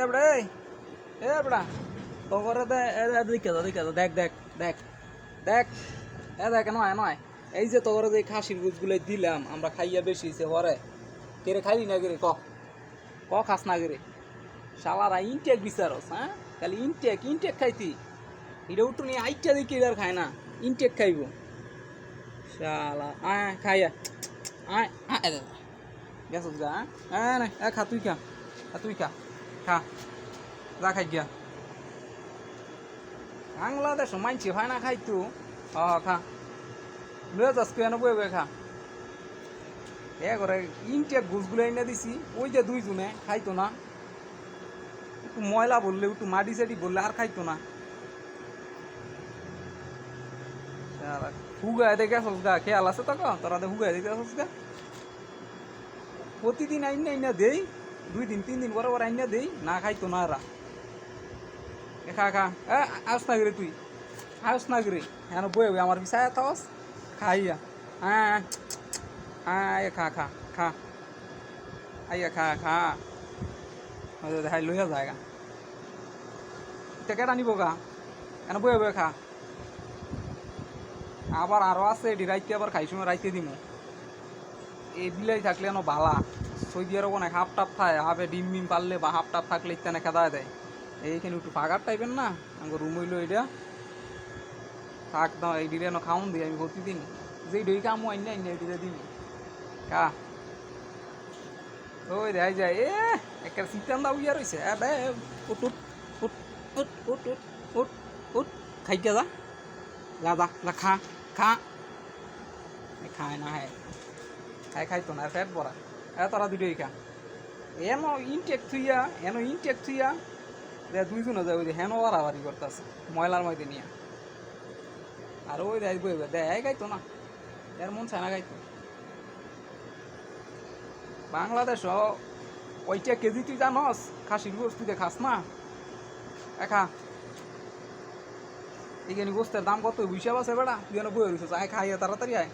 বড়া এ বড়া তো করে দে দেখে দেখ দেখ দেখ দেখ দেখ নয় নয় এই যে তোর যে খাসির গুছগুলো দিলাম আমরা খাইয়া বেশি হইছে হরে কেরে খাইলি না কেরে ক ক খাস না কেরে শালারা ইনটেক বিচারস হ্যাঁ খালি ইনটেক খাইতি এটা উঠু নিয়ে আইটা দেখি আর খায় না ইনটেক খাইব শালা আয় খাইয়া আয় আয় গেছস গা হ্যাঁ না খা তুই খা তুই খা খা যা খাই গিয়া বাংলাদেশ মানছি হয় না খাইতো খা লয়ে যাস কেন বয়ে খা এ করে ইনটেক ঘুষগুলো এনে দিছি ওই যে দুইজনে খাইতো না একটু ময়লা বললে একটু মাটি সাটি বললে আর খাইতো না হুগায় দেখে আসস গা খেয়াল আছে তো তোরা হুগায় দেখে আসস গা প্রতিদিন আইনা দেই 2 দিন 3 দিন পরে পরে আইনা দেই না খাইতো না এরা খা খা আস না গরে তুই আস না গরে হ্যাঁ বয়ে আমার বিষয় থাকস খাইয়া হ্যাঁ আয় খা খা খা আইয়া খা খা হাই লইয়া যায়গা কেটা নিব গা কেন বয়ে বয়ে খা আবার আরো আছে এটি রাইতে আবার খাই সময় রাইতে দিব এই বিলাই থাকলে এনো বালা সৌদি আরব অনেক হাফ টাপ খায় হাফে ডিম মিম পারলে বা হাফ টাপ থাকলে ইত্যানে খেদা দেয় এইখানে একটু ফাঁকার টাইপের না আমার রুম হইলো এটা থাক দাও এই ডিরে খাওন দিই আমি প্রতিদিন যেই ডই কামো আইন আইন ডিরে দিই কা ওই দেয় যায় একটা সিটান দাও ইয়া রয়েছে উঠ উঠ উঠ উঠ উঠ উঠ উঠ উঠ খাইতে যা যা যা যা খা খা খায় না হ্যাঁ খাইতো না ফ্যাট ভরা তোরা দুটোই খা এনো ইনটেক থুইয়া দুইজনে যায় ওই যে হেনো বাড়াবাড়ি করতেছে ময়লার মধ্যে নিয়ে আর ওই দেয় বইবে দেয় খাইতো না এর মন চায় না খাইতো বাংলাদেশ ওইটা কেজি তুই জানস খাসির গোস্ত তুই খাস না খা এখানে গোস্তের দাম কত হিসাব আছে বেড়া তুই বই রয়েছিস আয় খাইয়া তাড়াতাড়ি আয়